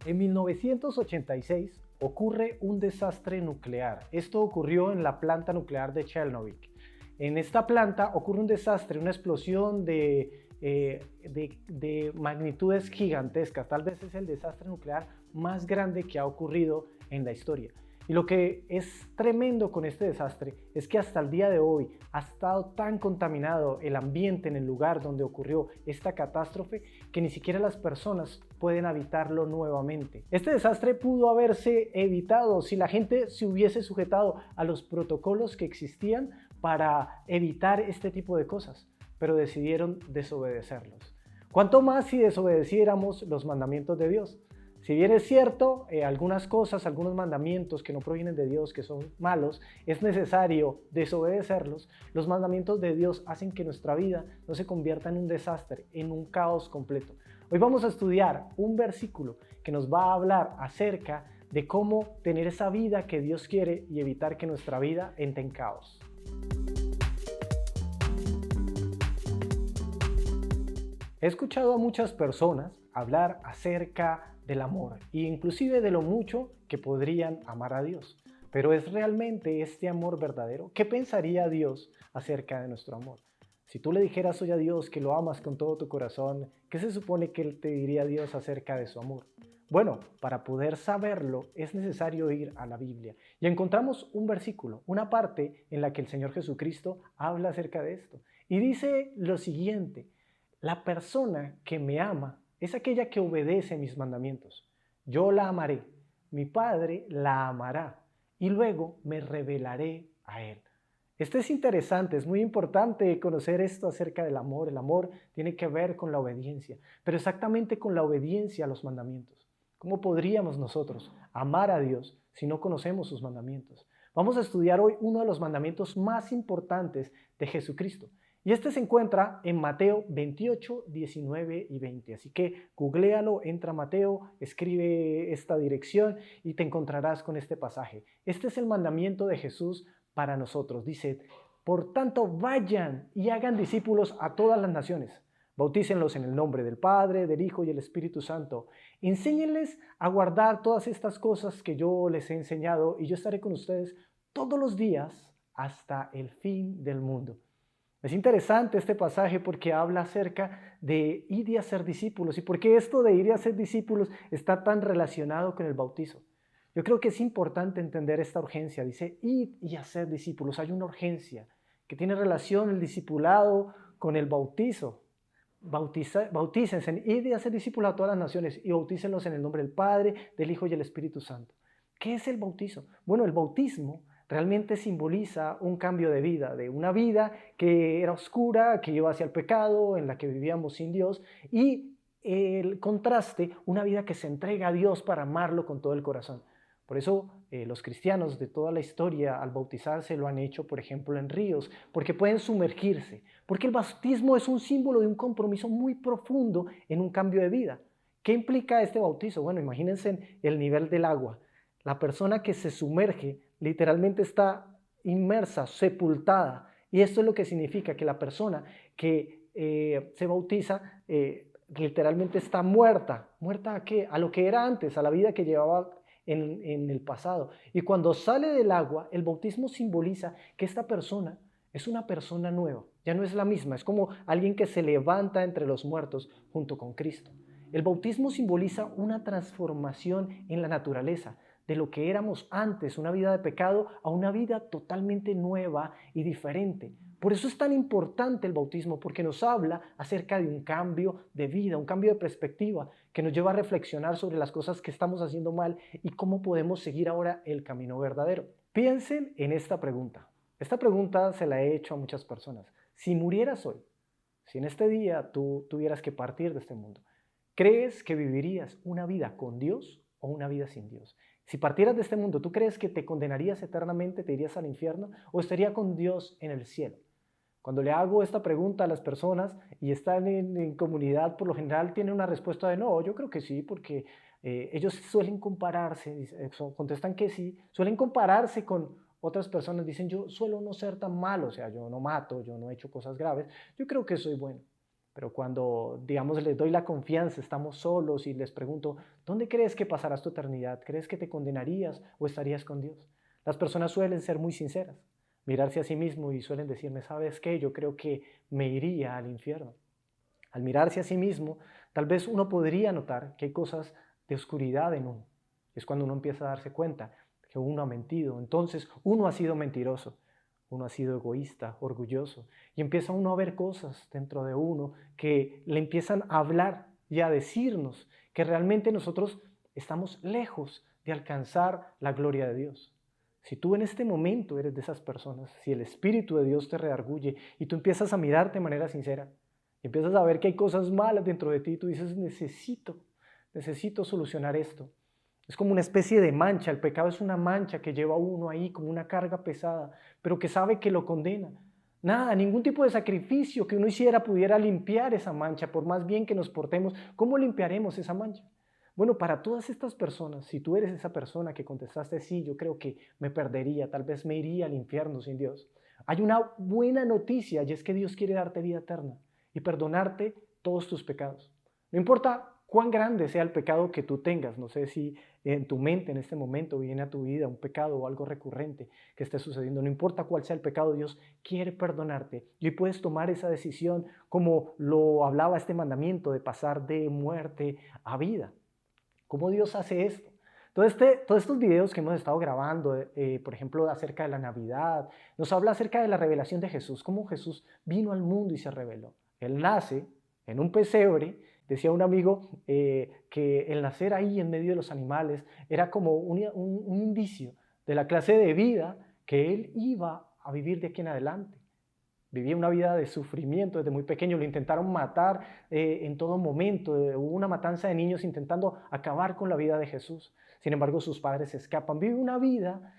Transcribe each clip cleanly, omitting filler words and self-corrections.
En 1986 ocurre un desastre nuclear. Esto ocurrió en la planta nuclear de Chernobyl. En esta planta ocurre un desastre, una explosión de magnitudes gigantescas. Tal vez es el desastre nuclear más grande que ha ocurrido en la historia. Y lo que es tremendo con este desastre es que hasta el día de hoy ha estado tan contaminado el ambiente en el lugar donde ocurrió esta catástrofe que ni siquiera las personas pueden habitarlo nuevamente. Este desastre pudo haberse evitado si la gente se hubiese sujetado a los protocolos que existían para evitar este tipo de cosas, pero decidieron desobedecerlos. ¿Cuánto más si desobedeciéramos los mandamientos de Dios? Si bien es cierto, algunas cosas, algunos mandamientos que no provienen de Dios, que son malos, es necesario desobedecerlos. Los mandamientos de Dios hacen que nuestra vida no se convierta en un desastre, en un caos completo. Hoy vamos a estudiar un versículo que nos va a hablar acerca de cómo tener esa vida que Dios quiere y evitar que nuestra vida entre en caos. He escuchado a muchas personas hablar acerca del amor e inclusive de lo mucho que podrían amar a Dios. Pero ¿es realmente este amor verdadero? ¿Qué pensaría Dios acerca de nuestro amor? Si tú le dijeras hoy a Dios que lo amas con todo tu corazón, ¿qué se supone que Él te diría Dios acerca de su amor? Bueno, para poder saberlo es necesario ir a la Biblia y encontramos un versículo, una parte en la que el Señor Jesucristo habla acerca de esto y dice lo siguiente: la persona que me ama es aquella que obedece mis mandamientos. Yo la amaré, mi Padre la amará y luego me revelaré a Él. Esto es interesante, es muy importante conocer esto acerca del amor. El amor tiene que ver con la obediencia, pero exactamente con la obediencia a los mandamientos. ¿Cómo podríamos nosotros amar a Dios si no conocemos sus mandamientos? Vamos a estudiar hoy uno de los mandamientos más importantes de Jesucristo. Y este se encuentra en Mateo 28, 19 y 20. Así que googléalo, entra a Mateo, escribe esta dirección y te encontrarás con este pasaje. Este es el mandamiento de Jesús para nosotros. Dice: por tanto, vayan y hagan discípulos a todas las naciones. Bautícenlos en el nombre del Padre, del Hijo y del Espíritu Santo. Enséñenles a guardar todas estas cosas que yo les he enseñado y yo estaré con ustedes todos los días hasta el fin del mundo. Es interesante este pasaje porque habla acerca de ir y hacer discípulos. ¿Y por qué esto de ir y hacer discípulos está tan relacionado con el bautizo? Yo creo que es importante entender esta urgencia. Dice ir y hacer discípulos. Hay una urgencia que tiene relación el discipulado con el bautizo. Bautícense, ir y hacer discípulos a todas las naciones y bautícenlos en el nombre del Padre, del Hijo y del Espíritu Santo. ¿Qué es el bautizo? Bueno, el bautismo realmente simboliza un cambio de vida, de una vida que era oscura, que iba hacia el pecado, en la que vivíamos sin Dios, y el contraste, una vida que se entrega a Dios para amarlo con todo el corazón. Por eso los cristianos de toda la historia al bautizarse lo han hecho, por ejemplo, en ríos, porque pueden sumergirse, porque el bautismo es un símbolo de un compromiso muy profundo en un cambio de vida. ¿Qué implica este bautizo? Bueno, imagínense el nivel del agua. La persona que se sumerge literalmente está inmersa, sepultada. Y esto es lo que significa que la persona que se bautiza literalmente está muerta. ¿Muerta a qué? A lo que era antes, a la vida que llevaba en el pasado. Y cuando sale del agua, el bautismo simboliza que esta persona es una persona nueva. Ya no es la misma, es como alguien que se levanta entre los muertos junto con Cristo. El bautismo simboliza una transformación en la naturaleza, de lo que éramos antes, una vida de pecado, a una vida totalmente nueva y diferente. Por eso es tan importante el bautismo, porque nos habla acerca de un cambio de vida, un cambio de perspectiva, que nos lleva a reflexionar sobre las cosas que estamos haciendo mal y cómo podemos seguir ahora el camino verdadero. Piensen en esta pregunta. Esta pregunta se la he hecho a muchas personas. Si murieras hoy, si en este día tú tuvieras que partir de este mundo, ¿crees que vivirías una vida con Dios o una vida sin Dios? Si partieras de este mundo, ¿tú crees que te condenarías eternamente, te irías al infierno o estaría con Dios en el cielo? Cuando le hago esta pregunta a las personas y están en comunidad, por lo general tienen una respuesta de no, yo creo que sí, porque ellos suelen compararse, contestan que sí, suelen compararse con otras personas, dicen yo suelo no ser tan malo, o sea, yo no mato, yo no he hecho cosas graves, yo creo que soy bueno. Pero cuando, digamos, les doy la confianza, estamos solos y les pregunto, ¿dónde crees que pasarás tu eternidad? ¿Crees que te condenarías o estarías con Dios? Las personas suelen ser muy sinceras, mirarse a sí mismo y suelen decirme, ¿sabes qué? Yo creo que me iría al infierno. Al mirarse a sí mismo, tal vez uno podría notar que hay cosas de oscuridad en uno. Es cuando uno empieza a darse cuenta que uno ha mentido. Entonces, uno ha sido mentiroso, uno ha sido egoísta, orgulloso, y empieza uno a ver cosas dentro de uno que le empiezan a hablar y a decirnos que realmente nosotros estamos lejos de alcanzar la gloria de Dios. Si tú en este momento eres de esas personas, si el Espíritu de Dios te redarguye y tú empiezas a mirarte de manera sincera, y empiezas a ver que hay cosas malas dentro de ti, y tú dices, necesito solucionar esto. Es como una especie de mancha, el pecado es una mancha que lleva a uno ahí como una carga pesada, pero que sabe que lo condena. Nada, ningún tipo de sacrificio que uno hiciera pudiera limpiar esa mancha, por más bien que nos portemos. ¿Cómo limpiaremos esa mancha? Bueno, para todas estas personas, si tú eres esa persona que contestaste sí, yo creo que me perdería, tal vez me iría al infierno sin Dios. Hay una buena noticia y es que Dios quiere darte vida eterna y perdonarte todos tus pecados. No importa cuán grande sea el pecado que tú tengas, no sé si en tu mente en este momento viene a tu vida un pecado o algo recurrente que esté sucediendo, no importa cuál sea el pecado, Dios quiere perdonarte y hoy puedes tomar esa decisión como lo hablaba este mandamiento de pasar de muerte a vida. ¿Cómo Dios hace esto? Todos estos videos que hemos estado grabando, por ejemplo, acerca de la Navidad, nos habla acerca de la revelación de Jesús, cómo Jesús vino al mundo y se reveló. Él nace en un pesebre, decía un amigo que el nacer ahí en medio de los animales era como un indicio de la clase de vida que él iba a vivir de aquí en adelante. Vivía una vida de sufrimiento desde muy pequeño, lo intentaron matar en todo momento, hubo una matanza de niños intentando acabar con la vida de Jesús. Sin embargo, sus padres escapan, vive una vida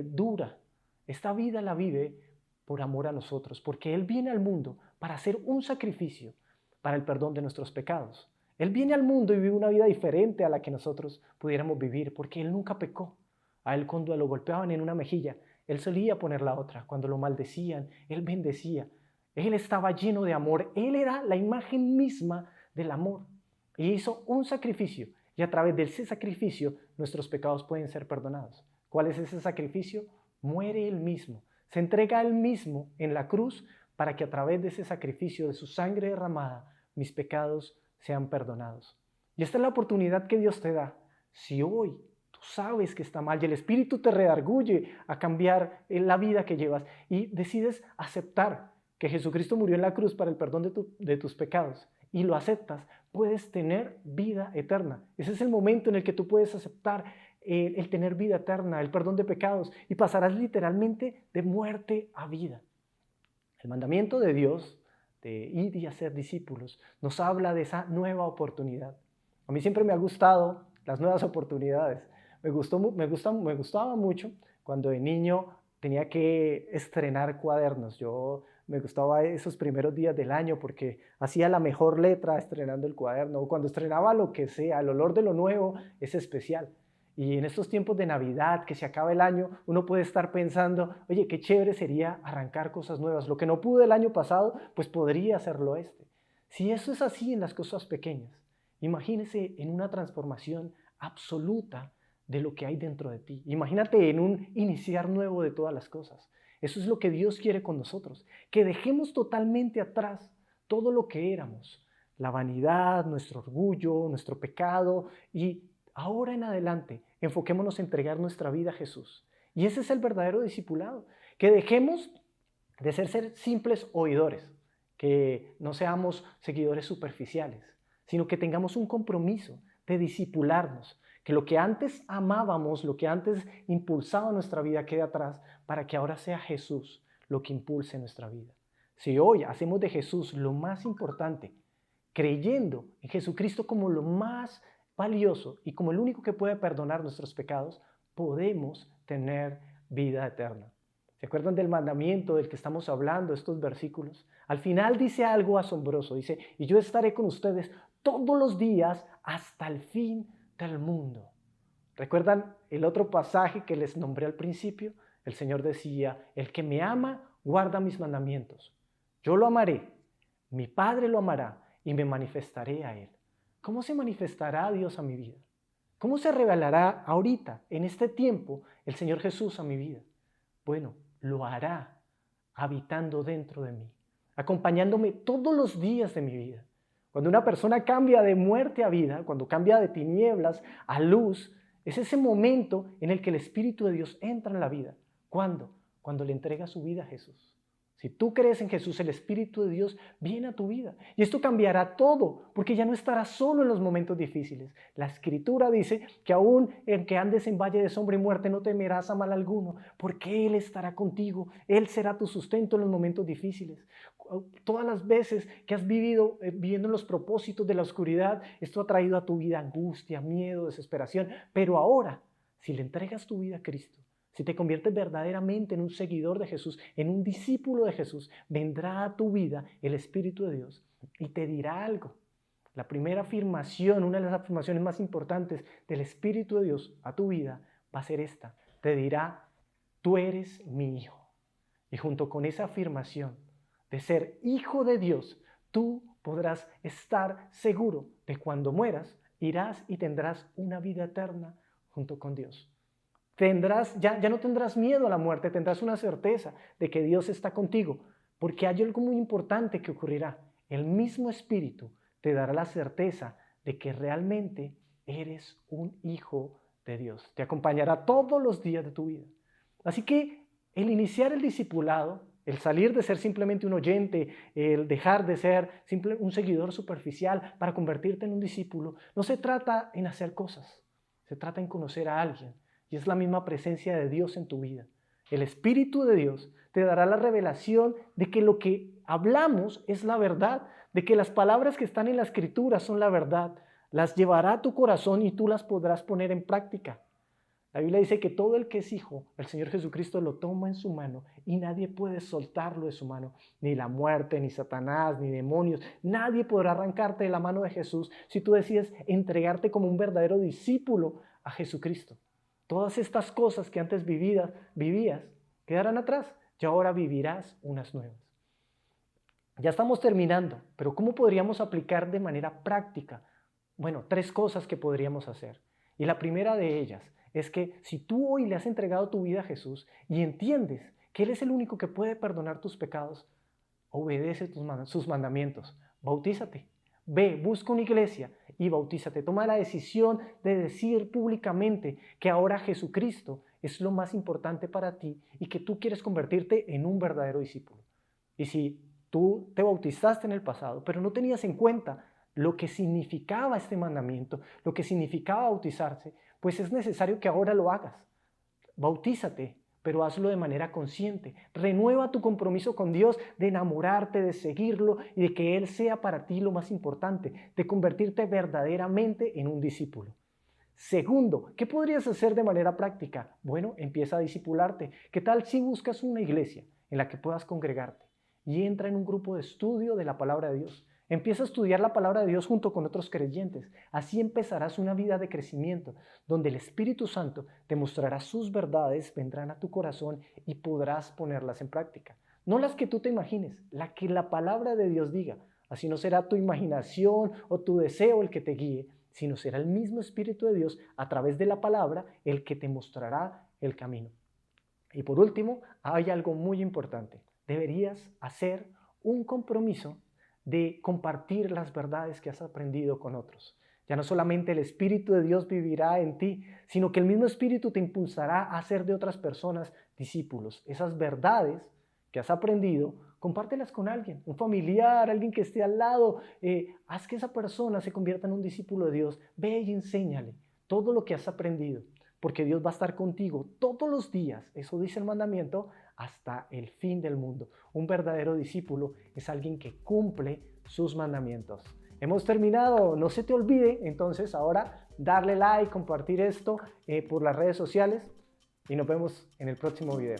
dura. Esta vida la vive por amor a nosotros, porque Él viene al mundo para hacer un sacrificio para el perdón de nuestros pecados. Él viene al mundo y vive una vida diferente a la que nosotros pudiéramos vivir, porque Él nunca pecó. A Él cuando lo golpeaban en una mejilla, Él solía poner la otra. Cuando lo maldecían, Él bendecía. Él estaba lleno de amor. Él era la imagen misma del amor. Y hizo un sacrificio. Y a través de ese sacrificio, nuestros pecados pueden ser perdonados. ¿Cuál es ese sacrificio? Muere Él mismo. Se entrega a Él mismo en la cruz para que a través de ese sacrificio, de su sangre derramada, mis pecados sean perdonados. Y esta es la oportunidad que Dios te da. Si hoy tú sabes que está mal y el Espíritu te redarguye a cambiar la vida que llevas y decides aceptar que Jesucristo murió en la cruz para el perdón de tus pecados y lo aceptas, puedes tener vida eterna. Ese es el momento en el que tú puedes aceptar el tener vida eterna, el perdón de pecados y pasarás literalmente de muerte a vida. El mandamiento de Dios de ir y hacer discípulos nos habla de esa nueva oportunidad. A mí siempre me ha gustado las nuevas oportunidades. Me gustaba mucho cuando de niño tenía que estrenar cuadernos. Me gustaba esos primeros días del año porque hacía la mejor letra estrenando el cuaderno. O cuando estrenaba lo que sea, el olor de lo nuevo es especial. Y en estos tiempos de Navidad, que se acaba el año, uno puede estar pensando, oye, qué chévere sería arrancar cosas nuevas. Lo que no pude el año pasado, pues podría hacerlo este. Si eso es así en las cosas pequeñas, imagínese en una transformación absoluta de lo que hay dentro de ti. Imagínate en un iniciar nuevo de todas las cosas. Eso es lo que Dios quiere con nosotros, que dejemos totalmente atrás todo lo que éramos, la vanidad, nuestro orgullo, nuestro pecado y ahora en adelante enfoquémonos en entregar nuestra vida a Jesús. Y ese es el verdadero discipulado, que dejemos de ser simples oidores, que no seamos seguidores superficiales, sino que tengamos un compromiso de discipularnos, que lo que antes amábamos, lo que antes impulsaba nuestra vida quede atrás para que ahora sea Jesús lo que impulse nuestra vida. Si hoy hacemos de Jesús lo más importante, creyendo en Jesucristo como lo más valioso y como el único que puede perdonar nuestros pecados, podemos tener vida eterna. ¿Se acuerdan del mandamiento del que estamos hablando, estos versículos? Al final dice algo asombroso, dice, y yo estaré con ustedes todos los días hasta el fin del mundo. ¿Recuerdan el otro pasaje que les nombré al principio? El Señor decía, el que me ama guarda mis mandamientos. Yo lo amaré Mi Padre lo amará y me manifestaré a Él. ¿Cómo se manifestará Dios a mi vida? ¿Cómo se revelará ahorita, en este tiempo, el Señor Jesús a mi vida? Bueno, lo hará habitando dentro de mí, acompañándome todos los días de mi vida. Cuando una persona cambia de muerte a vida, cuando cambia de tinieblas a luz, es ese momento en el que el Espíritu de Dios entra en la vida. ¿Cuándo? Cuando le entrega su vida a Jesús. Si tú crees en Jesús, el Espíritu de Dios viene a tu vida. Y esto cambiará todo, porque ya no estarás solo en los momentos difíciles. La Escritura dice que aún en que andes en valle de sombra y muerte, no temerás a mal alguno, porque Él estará contigo. Él será tu sustento en los momentos difíciles. Todas las veces que has vivido viviendo en los propósitos de la oscuridad, esto ha traído a tu vida angustia, miedo, desesperación. Pero ahora, si le entregas tu vida a Cristo, si te conviertes verdaderamente en un seguidor de Jesús, en un discípulo de Jesús, vendrá a tu vida el Espíritu de Dios y te dirá algo. La primera afirmación, una de las afirmaciones más importantes del Espíritu de Dios a tu vida va a ser esta. Te dirá, tú eres mi hijo. Y junto con esa afirmación de ser hijo de Dios, tú podrás estar seguro de cuando mueras, irás y tendrás una vida eterna junto con Dios. Ya no tendrás miedo a la muerte, tendrás una certeza de que Dios está contigo, porque hay algo muy importante que ocurrirá. El mismo Espíritu te dará la certeza de que realmente eres un hijo de Dios. Te acompañará todos los días de tu vida. Así que el iniciar el discipulado, el salir de ser simplemente un oyente, el dejar de ser un seguidor superficial para convertirte en un discípulo, no se trata en hacer cosas, se trata en conocer a alguien. Y es la misma presencia de Dios en tu vida. El Espíritu de Dios te dará la revelación de que lo que hablamos es la verdad, de que las palabras que están en la Escritura son la verdad. Las llevará a tu corazón y tú las podrás poner en práctica. La Biblia dice que todo el que es hijo, el Señor Jesucristo lo toma en su mano y nadie puede soltarlo de su mano. Ni la muerte, ni Satanás, ni demonios. Nadie podrá arrancarte de la mano de Jesús si tú decides entregarte como un verdadero discípulo a Jesucristo. Todas estas cosas que antes vivías quedarán atrás y ahora vivirás unas nuevas. Ya estamos terminando, pero ¿cómo podríamos aplicar de manera práctica? Bueno, 3 cosas que podríamos hacer. Y la primera de ellas es que si tú hoy le has entregado tu vida a Jesús y entiendes que Él es el único que puede perdonar tus pecados, obedece sus mandamientos, bautízate. Ve, busca una iglesia y bautízate. Toma la decisión de decir públicamente que ahora Jesucristo es lo más importante para ti y que tú quieres convertirte en un verdadero discípulo. Y si tú te bautizaste en el pasado, pero no tenías en cuenta lo que significaba este mandamiento, lo que significaba bautizarse, pues es necesario que ahora lo hagas. Bautízate, pero hazlo de manera consciente. Renueva tu compromiso con Dios de enamorarte, de seguirlo y de que Él sea para ti lo más importante, de convertirte verdaderamente en un discípulo. Segundo, ¿qué podrías hacer de manera práctica? Bueno, empieza a discipularte. ¿Qué tal si buscas una iglesia en la que puedas congregarte y entra en un grupo de estudio de la palabra de Dios? Empieza a estudiar la palabra de Dios junto con otros creyentes. Así empezarás una vida de crecimiento, donde el Espíritu Santo te mostrará sus verdades, vendrán a tu corazón y podrás ponerlas en práctica. No las que tú te imagines, la que la palabra de Dios diga. Así no será tu imaginación o tu deseo el que te guíe, sino será el mismo Espíritu de Dios a través de la palabra el que te mostrará el camino. Y por último, hay algo muy importante. Deberías hacer un compromiso de compartir las verdades que has aprendido con otros. Ya no solamente el Espíritu de Dios vivirá en ti, sino que el mismo Espíritu te impulsará a hacer de otras personas discípulos. Esas verdades que has aprendido, compártelas con alguien, un familiar, alguien que esté al lado. Haz que esa persona se convierta en un discípulo de Dios. Ve y enséñale todo lo que has aprendido, porque Dios va a estar contigo todos los días. Eso dice el mandamiento, hasta el fin del mundo. Un verdadero discípulo es alguien que cumple sus mandamientos. Hemos terminado. No se te olvide entonces ahora darle like, compartir esto por las redes sociales y nos vemos en el próximo video.